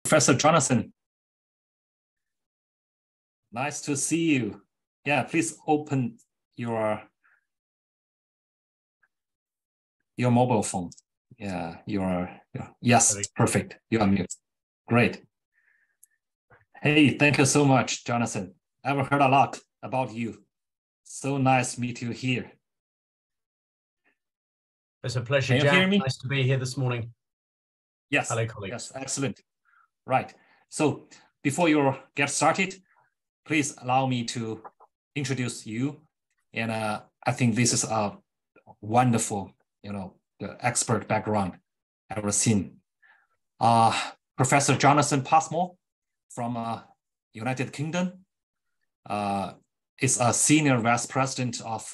Professor Jonathan. Nice to see you. Yeah, please open your mobile phone. Yeah, yes, perfect. You are mute. Great. Hey, thank you so much, Jonathan. I've heard a lot about you. So nice to meet you here. It's a pleasure, Can you hear me? Nice to be here this morning. Yes. Hello, colleagues. Yes, excellent. Right. So before you get started, please allow me to introduce you. And I think this is a wonderful, the expert background I've ever seen. Professor Jonathan Passmore from United Kingdom is a senior vice president of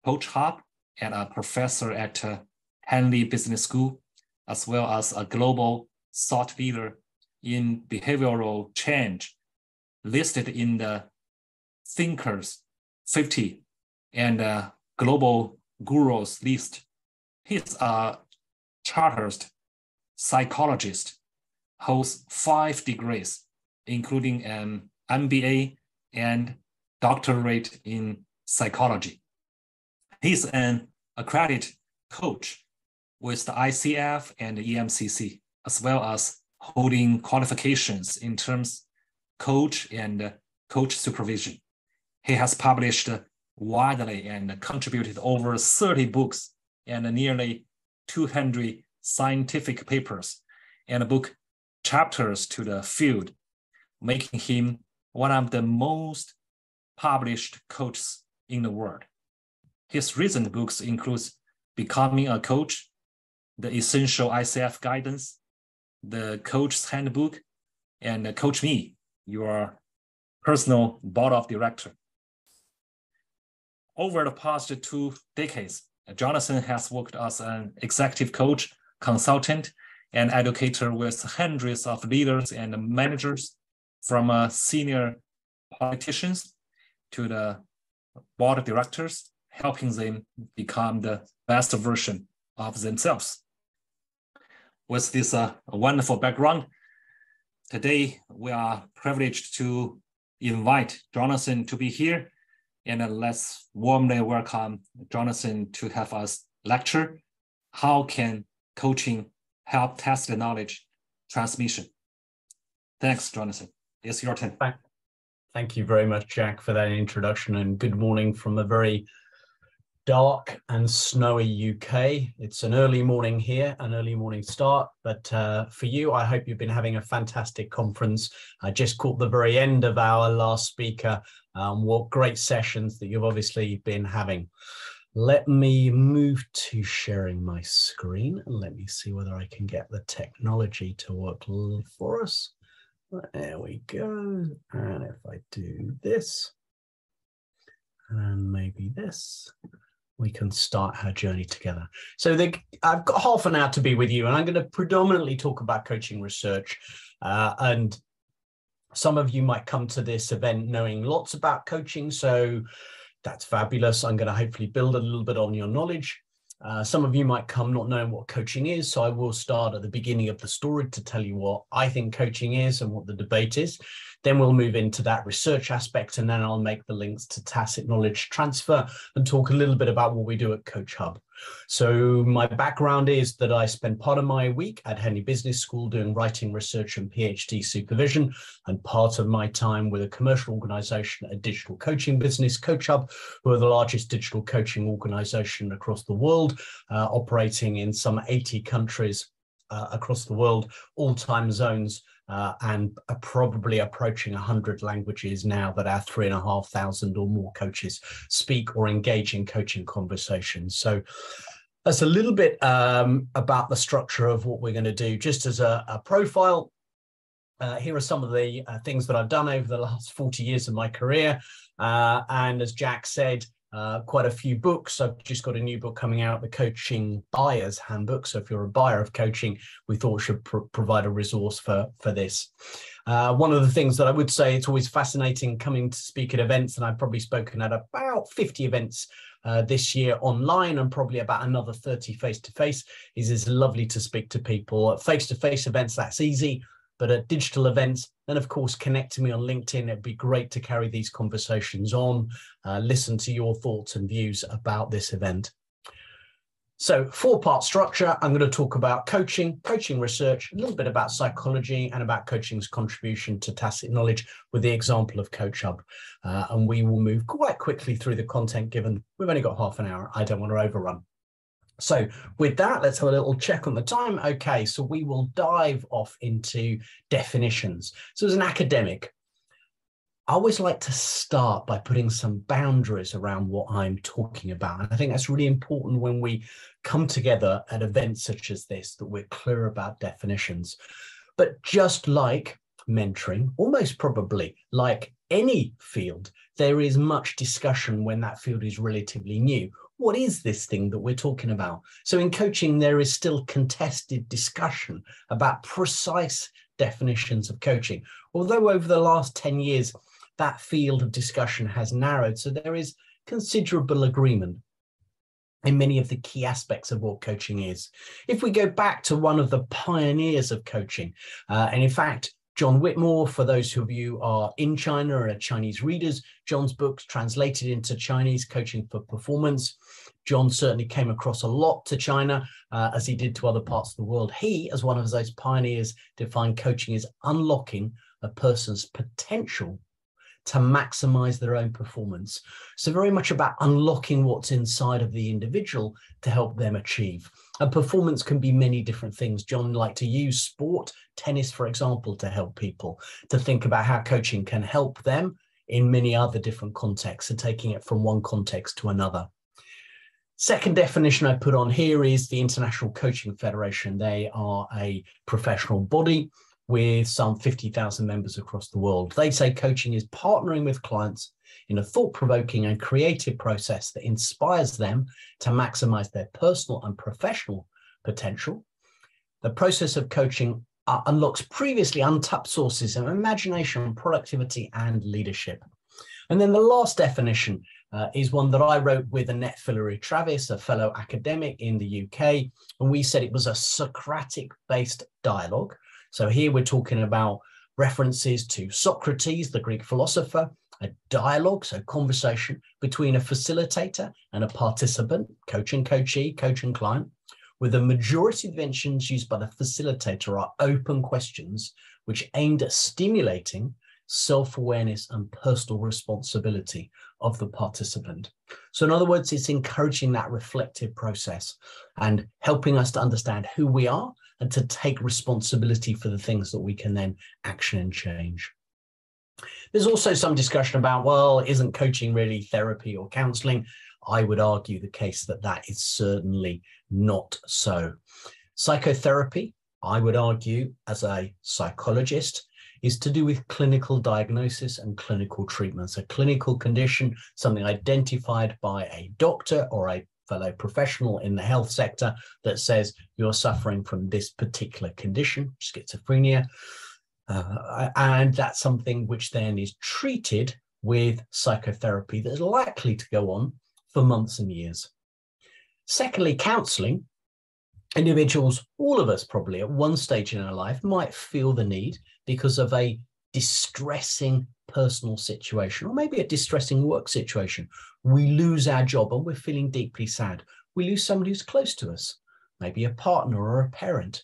CoachHub and a professor at Henley Business School, as well as a global thought leader in behavioral change, listed in the Thinkers 50 and Global Gurus list. He's a chartered psychologist, holds 5 degrees, including an MBA and doctorate in psychology. He's an accredited coach with the ICF and the EMCC, as well as holding qualifications in terms coach and coach supervision. He has published widely and contributed over 30 books and nearly 200 scientific papers and book chapters to the field, making him one of the most published coaches in the world. His recent books include Becoming a Coach, The Essential ICF Guidance, The Coach's Handbook, and Coach Me, your personal board of director. Over the past 2 decades, Jonathan has worked as an executive coach, consultant, and educator with hundreds of leaders and managers, from senior politicians to the board of directors, helping them become the best version of themselves. With this wonderful background, today we are privileged to invite Jonathan to be here, and let's warmly welcome Jonathan to have us lecture, How Can Coaching Help Tacit Knowledge Transmission? Thanks, Jonathan. It's your turn. Thank you very much, Jack, for that introduction, and good morning from a very dark and snowy UK. It's an early morning here, an early morning start, but for you, I hope you've been having a fantastic conference. I just caught the very end of our last speaker. What great sessions that you've obviously been having. Let me move to sharing my screen and let me see whether I can get the technology to work for us. There we go. And if I do this and maybe this, we can start our journey together. So I've got half an hour to be with you, and I'm going to predominantly talk about coaching research. And some of you might come to this event knowing lots about coaching, so that's fabulous. I'm going to hopefully build a little bit on your knowledge. Some of you might come not knowing what coaching is, so I will start at the beginning of the story to tell you what I think coaching is and what the debate is. Then we'll move into that research aspect, and then I'll make the links to tacit knowledge transfer and talk a little bit about what we do at CoachHub. So my background is that I spend part of my week at Henley Business School doing writing, research, and PhD supervision, and part of my time with a commercial organization, a digital coaching business, CoachHub, who are the largest digital coaching organization across the world, operating in some 80 countries across the world, all time zones, and are probably approaching 100 languages now that our 3,500 or more coaches speak or engage in coaching conversations. So that's a little bit about the structure of what we're going to do. Just as a profile, here are some of the things that I've done over the last 40 years of my career. And as Jack said, quite a few books. I've just got a new book coming out, the Coaching Buyer's Handbook. So if you're a buyer of coaching, we thought should provide a resource for this. One of the things that I would say, it's always fascinating coming to speak at events, and I've probably spoken at about 50 events this year online, and probably about another 30 face-to-face. It's lovely to speak to people. Face-to-face events, that's easy. but at digital events, then of course connect to me on LinkedIn. It'd be great to carry these conversations on, listen to your thoughts and views about this event. So 4-part structure. I'm going to talk about coaching research, a little bit about psychology, and about coaching's contribution to tacit knowledge with the example of CoachHub. And we will move quite quickly through the content, given we've only got half an hour. I don't want to overrun. So with that, let's have a little check on the time. Okay, so we will dive off into definitions. So as an academic, I always like to start by putting some boundaries around what I'm talking about. And I think that's really important when we come together at events such as this, that we're clear about definitions. But just like mentoring, almost probably like any field, there is much discussion when that field is relatively new. What is this thing that we're talking about? So in coaching, there is still contested discussion about precise definitions of coaching. Although over the last 10 years, that field of discussion has narrowed, so there is considerable agreement in many of the key aspects of what coaching is. If we go back to one of the pioneers of coaching, and in fact, John Whitmore, for those of you who are in China or are Chinese readers, John's book's translated into Chinese, Coaching for Performance. John certainly came across a lot to China, as he did to other parts of the world. He, as one of those pioneers, defined coaching as unlocking a person's potential to maximize their own performance. So very much about unlocking what's inside of the individual to help them achieve. And performance can be many different things. John liked to use sport, tennis, for example, to help people to think about how coaching can help them in many other different contexts, and taking it from one context to another. Second definition I put on here is the International Coaching Federation. They are a professional body with some 50,000 members across the world. They say coaching is partnering with clients in a thought-provoking and creative process that inspires them to maximize their personal and professional potential. The process of coaching unlocks previously untapped sources of imagination, productivity, and leadership. And then the last definition is one that I wrote with Annette Fillory-Travis, a fellow academic in the UK, and we said it was a Socratic-based dialogue. So here we're talking about references to Socrates, the Greek philosopher, a dialogue, so conversation between a facilitator and a participant, coach and coachee, coach and client, with the majority of interventions used by the facilitator are open questions which aimed at stimulating self-awareness and personal responsibility of the participant. So in other words, it's encouraging that reflective process and helping us to understand who we are and to take responsibility for the things that we can then action and change. There's also some discussion about, well, isn't coaching really therapy or counseling? I would argue the case that that is certainly not so. Psychotherapy, I would argue, as a psychologist, is to do with clinical diagnosis and clinical treatments. A clinical condition, something identified by a doctor or a fellow professional in the health sector that says you're suffering from this particular condition, schizophrenia, and that's something which then is treated with psychotherapy that is likely to go on for months and years. Secondly, counseling. Individuals, all of us probably at one stage in our life, might feel the need because of a distressing personal situation, or maybe a distressing work situation. We lose our job and we're feeling deeply sad. We lose somebody who's close to us, maybe a partner or a parent.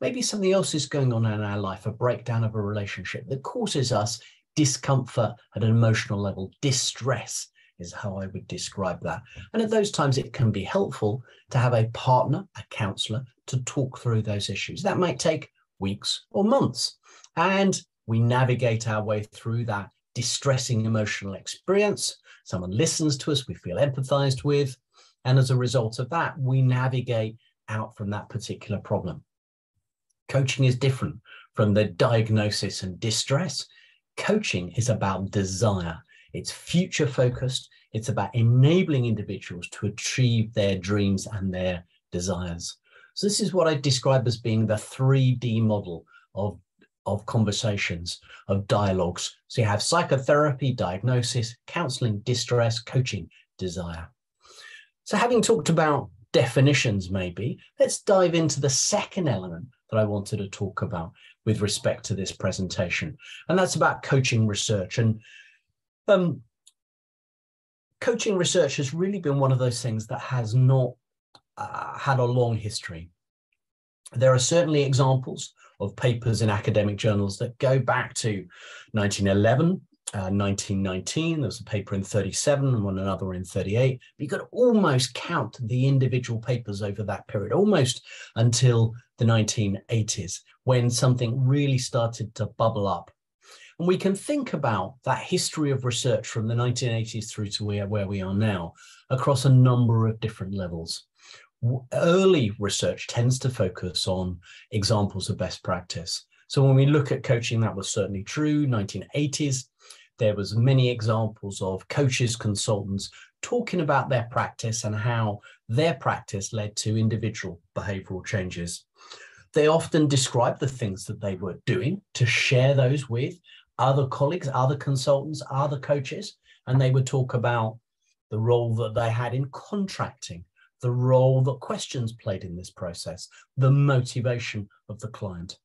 Maybe something else is going on in our life, a breakdown of a relationship that causes us discomfort at an emotional level. Distress is how I would describe that. And at those times, it can be helpful to have a partner, a counselor, to talk through those issues. That might take weeks or months. And we navigate our way through that distressing emotional experience. Someone listens to us, we feel empathized with. And as a result of that, we navigate out from that particular problem. Coaching is different from the diagnosis and distress. Coaching is about desire. It's future focused. It's about enabling individuals to achieve their dreams and their desires. So this is what I describe as being the 3D model of conversations, of dialogues. So you have psychotherapy, diagnosis, counseling, distress, coaching, desire. So having talked about definitions, maybe, let's dive into the second element that I wanted to talk about, with respect to this presentation, and that's about coaching research. And coaching research has really been one of those things that has not had a long history. There are certainly examples of papers in academic journals that go back to 1911, 1919. There's a paper in 37 and another in 38. But you could almost count the individual papers over that period, almost until the 1980s, when something really started to bubble up. And we can think about that history of research from the 1980s through to where we are now across a number of different levels. Early research tends to focus on examples of best practice. So when we look at coaching, that was certainly true. 1980s, there was many examples of coaches, consultants talking about their practice and how their practice led to individual behavioral changes. They often described the things that they were doing to share those with other colleagues, other consultants, other coaches, and they would talk about the role that they had in contracting, the role that questions played in this process, the motivation of the client.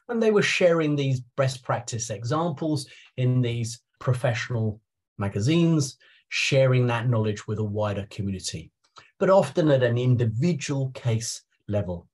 And they were sharing these best practice examples in these professional magazines, sharing that knowledge with a wider community, but often at an individual case level.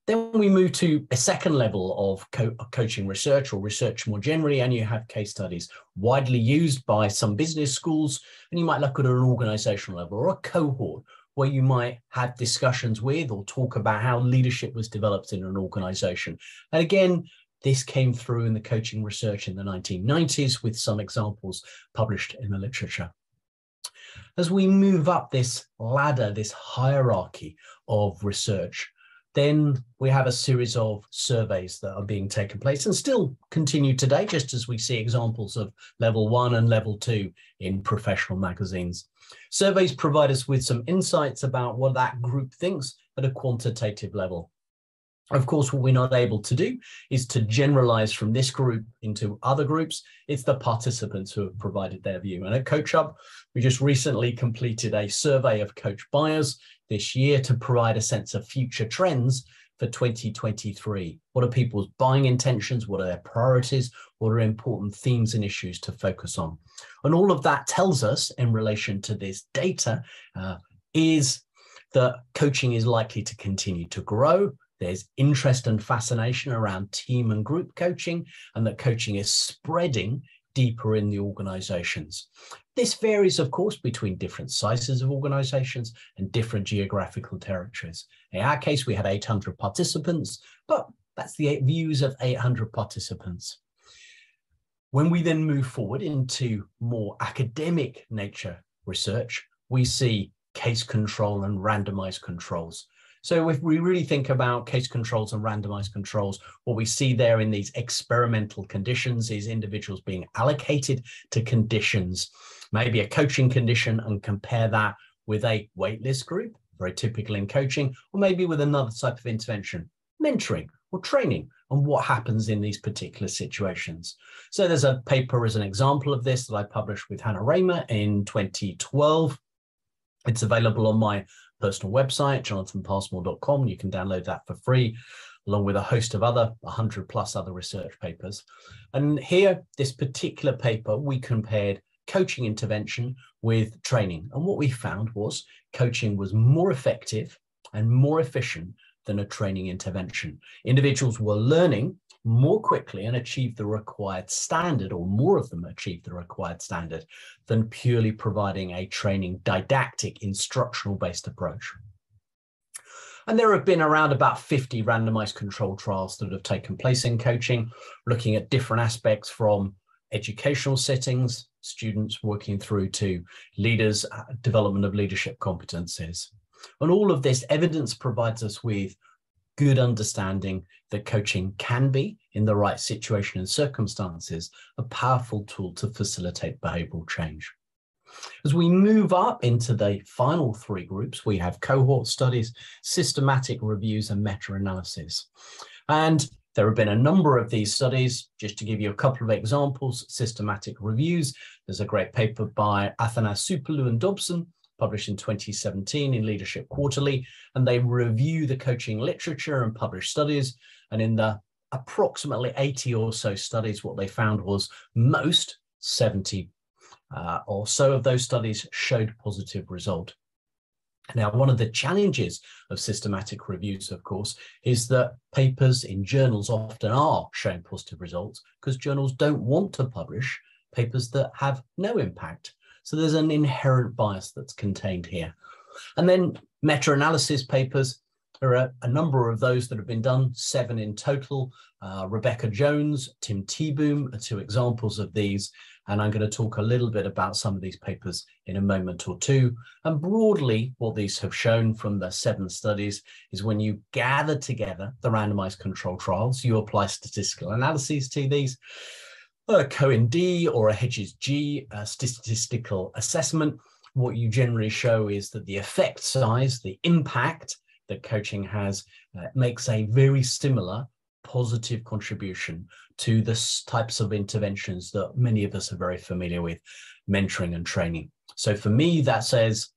Then we move to a second level of coaching research, or research more generally, and you have case studies widely used by some business schools, and you might look at an organizational level or a cohort where you might have discussions with or talk about how leadership was developed in an organization. And again, this came through in the coaching research in the 1990s with some examples published in the literature. As we move up this ladder, this hierarchy of research, then we have a series of surveys that are being taken place and still continue today, just as we see examples of level 1 and level 2 in professional magazines. Surveys provide us with some insights about what that group thinks at a quantitative level. Of course, what we're not able to do is to generalize from this group into other groups. It's the participants who have provided their view. And at CoachHub, we just recently completed a survey of coach buyers this year to provide a sense of future trends for 2023. What are people's buying intentions? What are their priorities? What are important themes and issues to focus on? And all of that tells us in relation to this data is that coaching is likely to continue to grow. There's interest and fascination around team and group coaching, and that coaching is spreading deeper in the organizations. This varies, of course, between different sizes of organizations and different geographical territories. In our case, we had 800 participants, but that's the views of 800 participants. When we then move forward into more academic nature research, we see case control and randomized controls. So if we really think about case controls and randomized controls, what we see there in these experimental conditions is individuals being allocated to conditions, maybe a coaching condition, and compare that with a waitlist group, very typical in coaching, or maybe with another type of intervention, mentoring or training, and what happens in these particular situations. So there's a paper as an example of this that I published with Hannah Raymer in 2012. It's available on my personal website, jonathanpassmore.com. You can download that for free, along with a host of other 100+ other research papers. And here, this particular paper, we compared coaching intervention with training. And what we found was coaching was more effective and more efficient than a training intervention. Individuals were learning more quickly and achieved the required standard, or more of them achieved the required standard, than purely providing a training didactic instructional based approach. And there have been around about 50 randomized controlled trials that have taken place in coaching, looking at different aspects from educational settings, students working through to leaders, development of leadership competencies. And all of this evidence provides us with good understanding that coaching can be, in the right situation and circumstances, a powerful tool to facilitate behavioral change. As we move up into the final 3 groups, we have cohort studies, systematic reviews, and meta-analysis. And there have been a number of these studies. Just to give you a couple of examples, systematic reviews, there's a great paper by Athanasopoulos and Dobson, published in 2017 in Leadership Quarterly, and they review the coaching literature and publish studies. And in the approximately 80 or so studies, what they found was most 70 or so of those studies showed positive result. Now, one of the challenges of systematic reviews, of course, is that papers in journals often are showing positive results because journals don't want to publish papers that have no impact. So there's an inherent bias that's contained here. And then meta-analysis papers, there are a number of those that have been done, 7 in total. Rebecca Jones, Tim Teboom are 2 examples of these. And I'm going to talk a little bit about some of these papers in a moment or two. And broadly, what these have shown from the 7 studies is when you gather together the randomized control trials, you apply statistical analyses to these, a Cohen-D or a Hedges-G statistical assessment. What you generally show is that the effect size, the impact that coaching has makes a very similar positive contribution to the types of interventions that many of us are very familiar with, mentoring and training. So for me, that says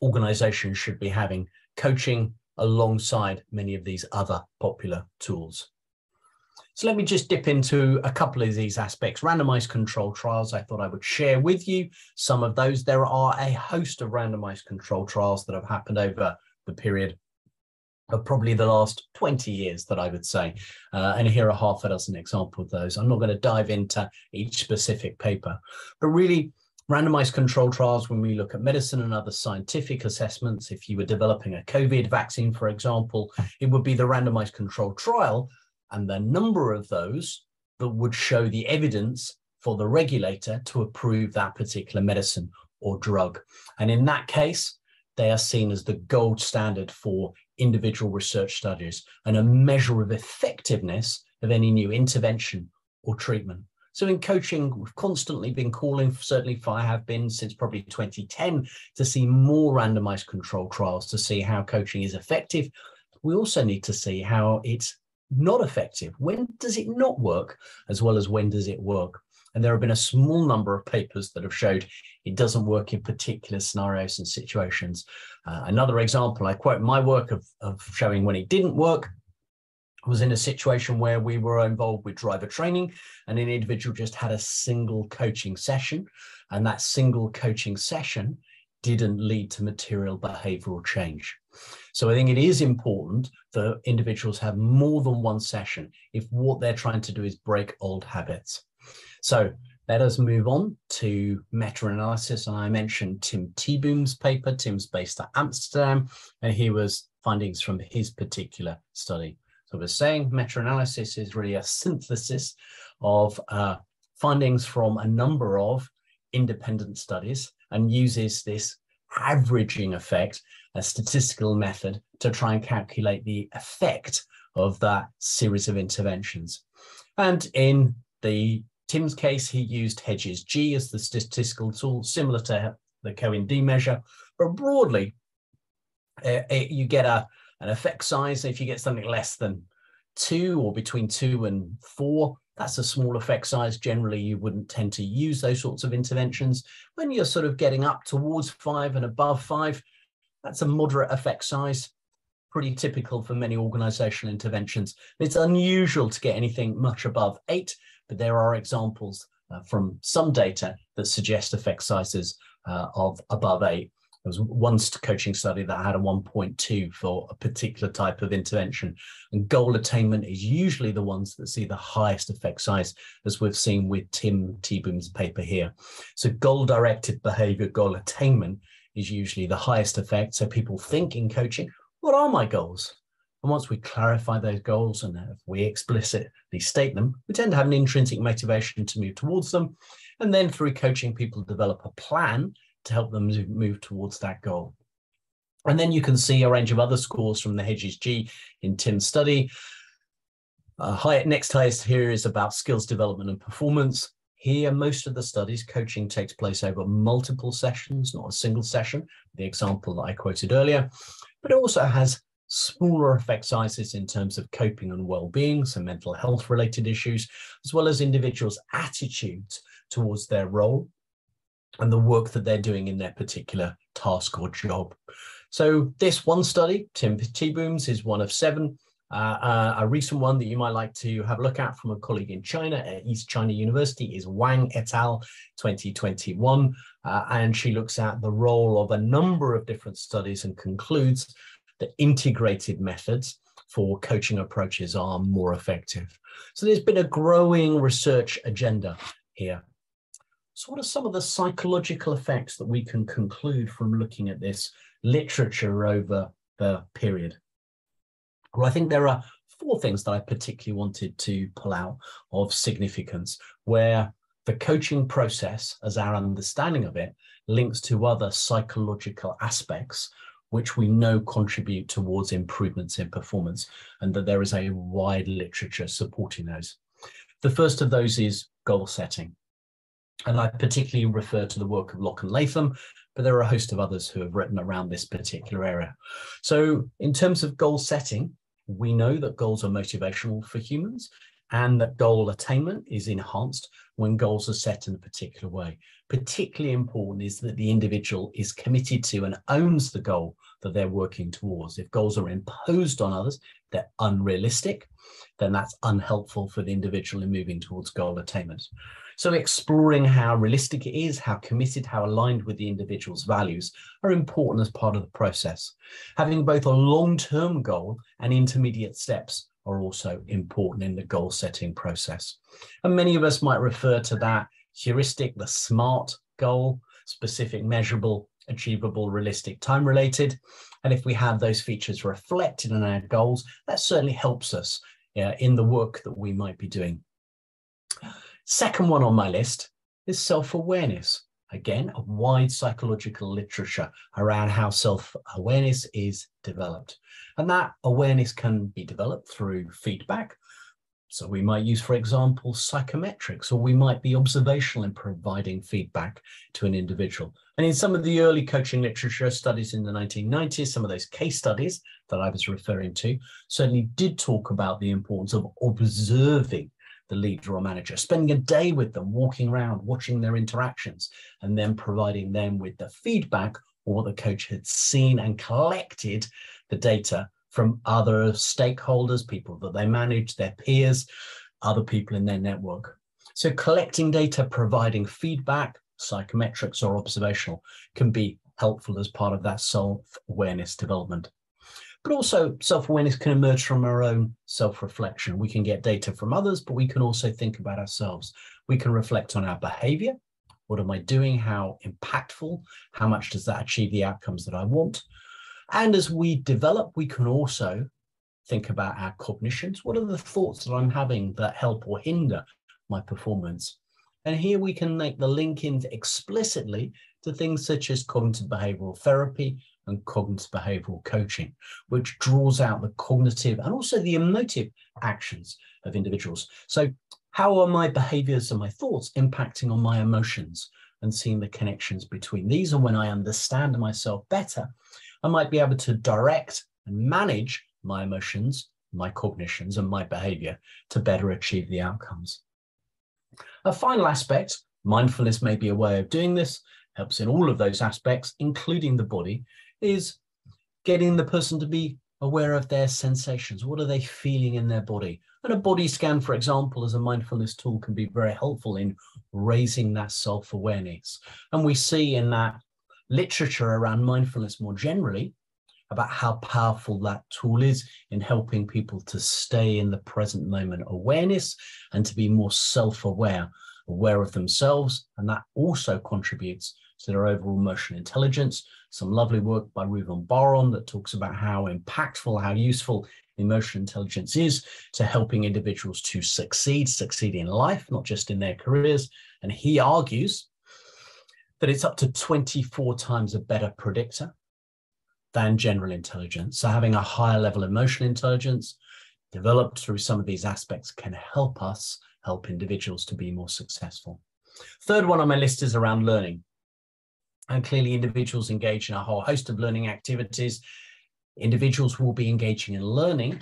organizations should be having coaching alongside many of these other popular tools. So let me just dip into a couple of these aspects. Randomized control trials, I thought I would share with you some of those. There are a host of randomized control trials that have happened over the period of probably the last 20 years that I would say. And here are half a dozen examples of those. I'm not going to dive into each specific paper, but really randomized control trials, when we look at medicine and other scientific assessments, if you were developing a COVID vaccine, for example, it would be the randomized control trial and the number of those that would show the evidence for the regulator to approve that particular medicine or drug. And in that case, they are seen as the gold standard for individual research studies and a measure of effectiveness of any new intervention or treatment. So in coaching, we've constantly been calling, certainly I have been since probably 2010, to see more randomized control trials to see how coaching is effective. We also need to see how it's not effective. When does it not work, as well as when does it work? And there have been a small number of papers that have showed it doesn't work in particular scenarios and situations. Another example, I quote my work of showing when it didn't work was in a situation where we were involved with driver training and an individual just had a single coaching session, and that single coaching session didn't lead to material behavioral change. So I think it is important that individuals have more than one session if what they're trying to do is break old habits. So let us move on to meta-analysis. And I mentioned Tim Teboom's paper. Tim's based at Amsterdam, and here was findings from his particular study. So we're saying meta-analysis is really a synthesis of findings from a number of independent studies and uses this averaging effect, a statistical method, to try and calculate the effect of that series of interventions. And in Tim's case, he used Hedges-G as the statistical tool, similar to the Cohen-D measure. But broadly, you get an effect size. If you get something less than 2 or between 2 and 4, that's a small effect size. Generally, you wouldn't tend to use those sorts of interventions. When you're sort of getting up towards 5 and above 5, that's a moderate effect size, pretty typical for many organizational interventions. It's unusual to get anything much above 8, but there are examples from some data that suggest effect sizes of above 8. There was one coaching study that had a 1.2 for a particular type of intervention. And goal attainment is usually the ones that see the highest effect size, as we've seen with Tim Teboom's paper here. So goal-directed behavior, goal attainment is usually the highest effect. So people think in coaching, what are my goals? And once we clarify those goals and if we explicitly state them, we tend to have an intrinsic motivation to move towards them. And then through coaching, people develop a plan to help them move towards that goal. And then you can see a range of other scores from the Hedges-G in Tim's study. Next highest here is about skills development and performance. Here, most of the studies, coaching takes place over multiple sessions, not a single session, the example that I quoted earlier, but it also has smaller effect sizes in terms of coping and well-being, so mental health related issues, as well as individuals' attitudes towards their role and the work that they're doing in their particular task or job. So this one study, Tim Teboom's, is one of 7. A recent one that you might like to have a look at from a colleague in China at East China University is Wang et al. 2021. And she looks at the role of a number of different studies and concludes that integrated methods for coaching approaches are more effective. So there's been a growing research agenda here. So what are some of the psychological effects that we can conclude from looking at this literature over the period? Well, I think there are 4 things that I particularly wanted to pull out of significance, where the coaching process, as our understanding of it, links to other psychological aspects which we know contribute towards improvements in performance, and that there is a wide literature supporting those. The first of those is goal setting. And I particularly refer to the work of Locke and Latham, but there are a host of others who have written around this particular area. So in terms of goal setting, we know that goals are motivational for humans, and that goal attainment is enhanced when goals are set in a particular way. Particularly important is that the individual is committed to and owns the goal that they're working towards. If goals are imposed on others, they're unrealistic, then that's unhelpful for the individual in moving towards goal attainment. So exploring how realistic it is, how committed, how aligned with the individual's values are important as part of the process. Having both a long-term goal and intermediate steps are also important in the goal setting process. And many of us might refer to that heuristic, the SMART goal: specific, measurable, achievable, realistic, time-related. And if we have those features reflected in our goals, that certainly helps us in the work that we might be doing. Second one on my list is self-awareness. Again, a wide psychological literature around how self-awareness is developed. And that awareness can be developed through feedback. So we might use, for example, psychometrics, or we might be observational in providing feedback to an individual. And in some of the early coaching literature studies in the 1990s, some of those case studies that I was referring to certainly did talk about the importance of observing the leader or manager, spending a day with them, walking around, watching their interactions, and then providing them with the feedback or what the coach had seen and collected the data from other stakeholders, people that they manage, their peers, other people in their network. So collecting data, providing feedback, psychometrics or observational, can be helpful as part of that self-awareness development. But also self-awareness can emerge from our own self-reflection. We can get data from others, but we can also think about ourselves. We can reflect on our behavior. What am I doing? How impactful? How much does that achieve the outcomes that I want? And as we develop, we can also think about our cognitions. What are the thoughts that I'm having that help or hinder my performance? And here we can make the link in explicitly to things such as cognitive behavioral therapy and cognitive behavioral coaching, which draws out the cognitive and also the emotive actions of individuals. So how are my behaviors and my thoughts impacting on my emotions, and seeing the connections between these? And when I understand myself better, I might be able to direct and manage my emotions, my cognitions, and my behavior to better achieve the outcomes. A final aspect, mindfulness may be a way of doing this, helps in all of those aspects, including the body, is getting the person to be aware of their sensations. What are they feeling in their body? And a body scan, for example, as a mindfulness tool, can be very helpful in raising that self-awareness. And we see in that literature around mindfulness more generally about how powerful that tool is in helping people to stay in the present moment awareness and to be more self-aware, aware of themselves. And that also contributes to their overall emotional intelligence. Some lovely work by Reuven Bar-On that talks about how impactful, how useful emotional intelligence is to helping individuals to succeed in life, not just in their careers. And he argues that it's up to 24 times a better predictor than general intelligence. So having a higher level of emotional intelligence developed through some of these aspects can help us help individuals to be more successful. Third one on my list is around learning. And clearly individuals engage in a whole host of learning activities. Individuals will be engaging in learning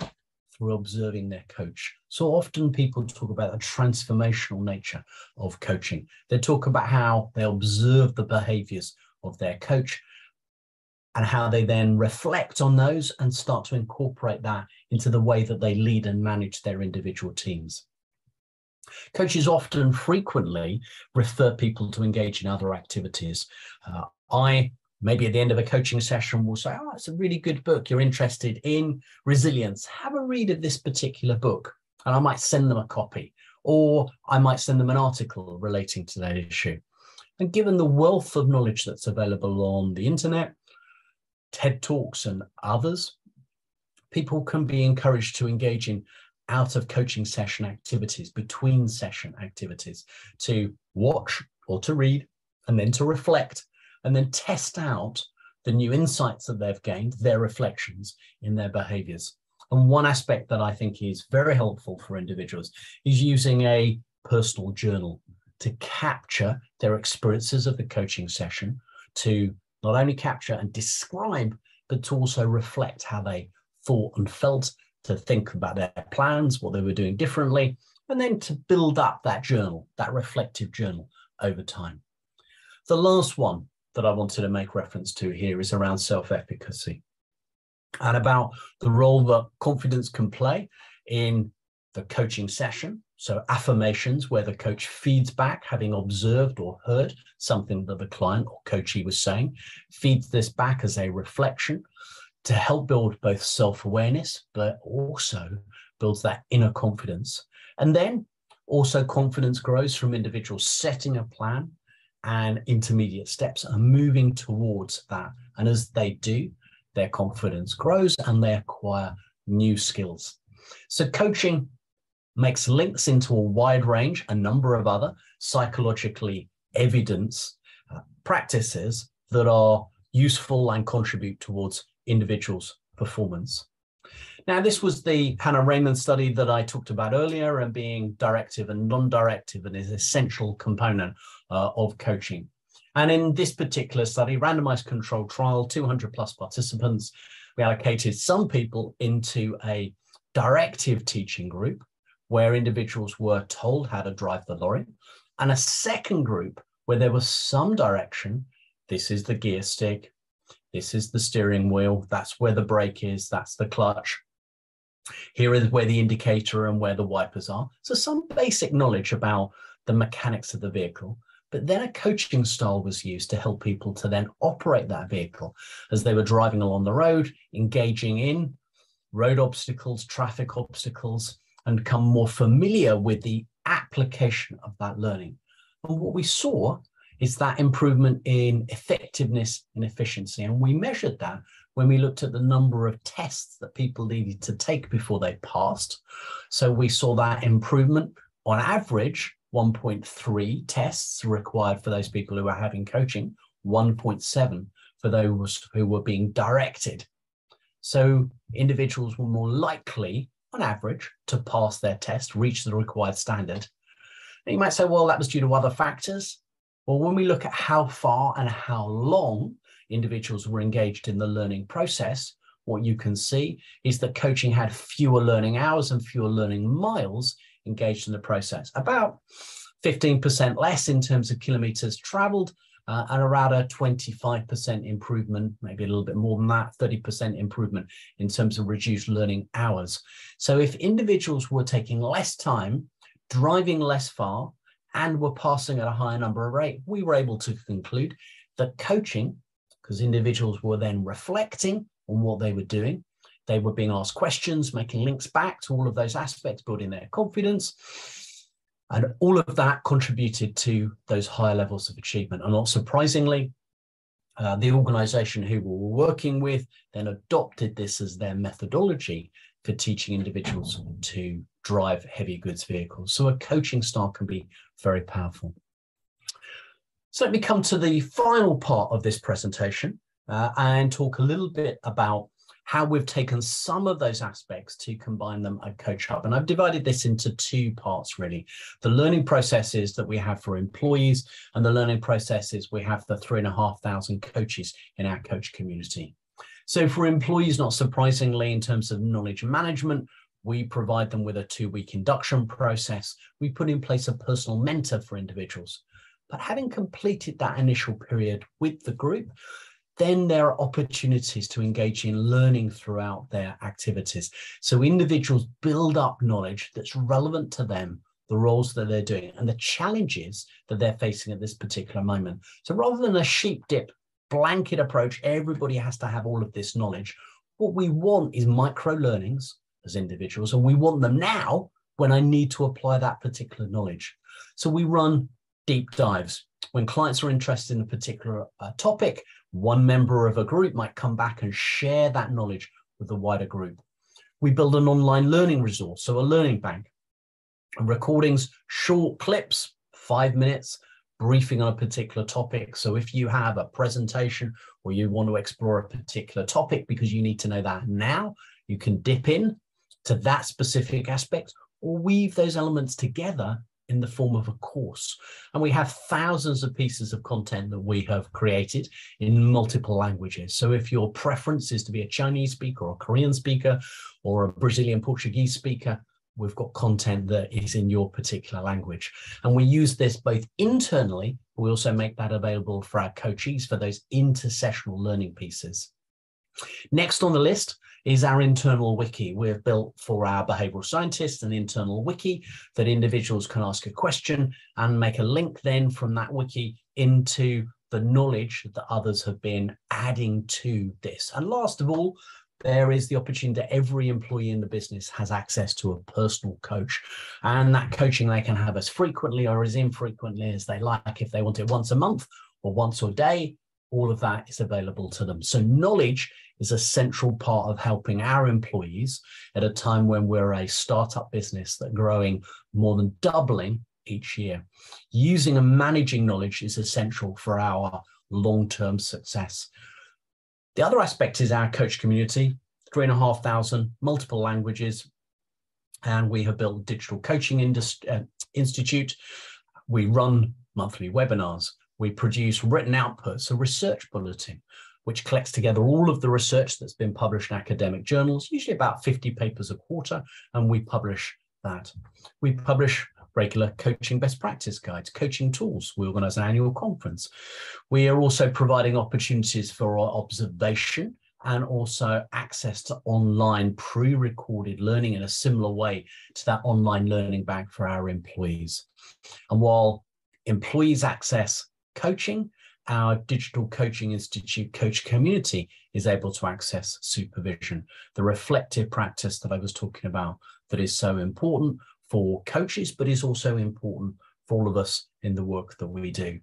through observing their coach. So often people talk about the transformational nature of coaching. They talk about how they observe the behaviors of their coach and how they then reflect on those and start to incorporate that into the way that they lead and manage their individual teams. Coaches often frequently refer people to engage in other activities. Maybe at the end of a coaching session will say, oh, it's a really good book. You're interested in resilience. Have a read of this particular book. And I might send them a copy, or I might send them an article relating to that issue. And given the wealth of knowledge that's available on the internet, TED Talks and others, people can be encouraged to engage in out of coaching session activities, between session activities, to watch or to read, and then to reflect, and then test out the new insights that they've gained, their reflections in their behaviors. And one aspect that I think is very helpful for individuals is using a personal journal to capture their experiences of the coaching session, to not only capture and describe, but to also reflect how they thought and felt, to think about their plans, what they were doing differently, and then to build up that journal, that reflective journal over time. The last one that I wanted to make reference to here is around self-efficacy and about the role that confidence can play in the coaching session. So affirmations, where the coach feeds back, having observed or heard something that the client or coachee was saying, feeds this back as a reflection to help build both self-awareness, but also builds that inner confidence. And then also confidence grows from individuals setting a plan and intermediate steps and moving towards that. And as they do, their confidence grows and they acquire new skills. So coaching makes links into a wide range, a number of other psychologically evidence practices that are useful and contribute towards individuals' performance. Now, this was the Hannah Raymond study that I talked about earlier, and being directive and non-directive and is an essential component of coaching. And in this particular study, randomized controlled trial, 200 plus participants, we allocated some people into a directive teaching group where individuals were told how to drive the lorry, and a second group where there was some direction. This is the gear stick, this is the steering wheel, that's where the brake is, that's the clutch. Here is where the indicator and where the wipers are. So some basic knowledge about the mechanics of the vehicle, but then a coaching style was used to help people to then operate that vehicle as they were driving along the road, engaging in road obstacles, traffic obstacles, and become more familiar with the application of that learning. And what we saw is that improvement in effectiveness and efficiency. And we measured that when we looked at the number of tests that people needed to take before they passed. So we saw that improvement on average, 1.3 tests required for those people who were having coaching, 1.7 for those who were being directed. So individuals were more likely, on average, to pass their test, reach the required standard. And you might say, well, that was due to other factors. Well, when we look at how far and how long individuals were engaged in the learning process, what you can see is that coaching had fewer learning hours and fewer learning miles engaged in the process, about 15% less in terms of kilometers traveled, and around a 25% improvement, maybe a little bit more than that, 30% improvement in terms of reduced learning hours. So if individuals were taking less time, driving less far, and were passing at a higher number of rate, we were able to conclude that coaching, because individuals were then reflecting on what they were doing, they were being asked questions, making links back to all of those aspects, building their confidence, and all of that contributed to those higher levels of achievement. And not surprisingly, the organization who we were working with then adopted this as their methodology for teaching individuals to drive heavy goods vehicles. So a coaching style can be very powerful. So let me come to the final part of this presentation and talk a little bit about how we've taken some of those aspects to combine them at CoachHub. And I've divided this into two parts, really. The learning processes that we have for employees and the learning processes we have for 3,500 coaches in our coach community. So for employees, not surprisingly, in terms of knowledge management, we provide them with a 2-week induction process. We put in place a personal mentor for individuals. But having completed that initial period with the group, then there are opportunities to engage in learning throughout their activities. So individuals build up knowledge that's relevant to them, the roles that they're doing, and the challenges that they're facing at this particular moment. So rather than a sheep dip blanket approach, everybody has to have all of this knowledge. What we want is micro learnings as individuals, and we want them now when I need to apply that particular knowledge. So we run deep dives. When clients are interested in a particular topic, one member of a group might come back and share that knowledge with the wider group. We build an online learning resource, so a learning bank, and recordings, short clips, 5 minutes, briefing on a particular topic. So if you have a presentation or you want to explore a particular topic because you need to know that now, you can dip in to that specific aspect or weave those elements together in the form of a course. And we have thousands of pieces of content that we have created in multiple languages. So if your preference is to be a Chinese speaker or a Korean speaker or a Brazilian Portuguese speaker, we've got content that is in your particular language. And we use this both internally, but we also make that available for our coachees for those intersessional learning pieces. Next on the list is our internal wiki. We've built for our behavioral scientists an internal wiki that individuals can ask a question and make a link then from that wiki into the knowledge that others have been adding to this. And last of all, there is the opportunity that every employee in the business has access to a personal coach, and that coaching they can have as frequently or as infrequently as they like. If they want it once a month or once a day, all of that is available to them. So knowledge is a central part of helping our employees at a time when we're a startup business that's growing more than doubling each year. Using and managing knowledge is essential for our long-term success. The other aspect is our coach community, 3,500, multiple languages, and we have built a digital coaching institute. We run monthly webinars. We produce written outputs, a research bulletin, which collects together all of the research that's been published in academic journals, usually about 50 papers a quarter, and we publish that. We publish regular coaching best practice guides, coaching tools. We organize an annual conference. We are also providing opportunities for observation and also access to online pre-recorded learning in a similar way to that online learning bag for our employees. And while employees access coaching, our digital coaching institute coach community is able to access supervision, the reflective practice that I was talking about that is so important for coaches, but is also important for all of us in the work that we do.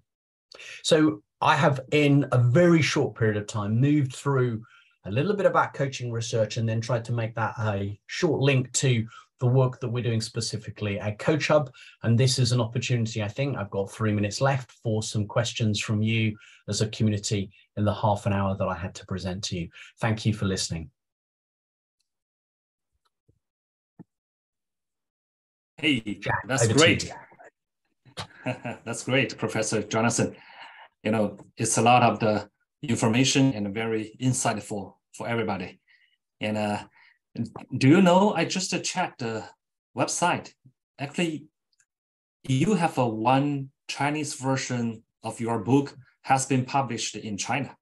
So I have, in a very short period of time, moved through a little bit about coaching research and then tried to make that a short link to the work that we're doing specifically at CoachHub. And this is an opportunity, I think, I've got 3 minutes left for some questions from you as a community in the half an hour that I had to present to you. Thank you for listening. Hey, Jack, that's great. That's great, Professor Jonathan. You know, it's a lot of the information and very insightful for everybody. And do you know, I just checked the website. Actually, you have one Chinese version of your book has been published in China.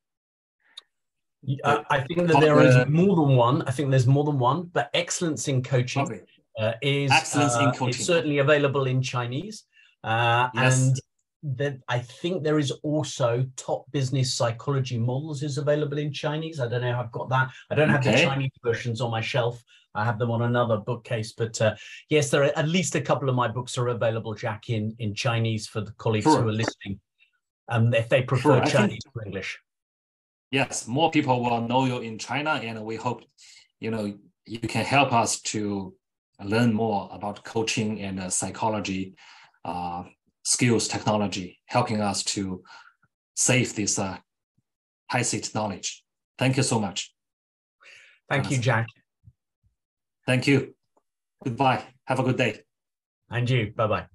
I think that there is more than one. I think there's more than one, but Excellence in Coaching is certainly available in Chinese. Yes. And that I think there is also Top Business Psychology Models is available in Chinese. I don't know how I've got that. I don't have the Chinese versions on my shelf. I have them on another bookcase, but yes, there are at least a couple of my books are available, Jack, in Chinese for the colleagues who are listening. If they prefer Chinese to English. Yes, more people will know you in China, and we hope, you know, you can help us to learn more about coaching and psychology, skills, technology, helping us to save this Tacit knowledge. Thank you so much. Thank you, Jack. Thank you. Goodbye. Have a good day. And you. Bye-bye.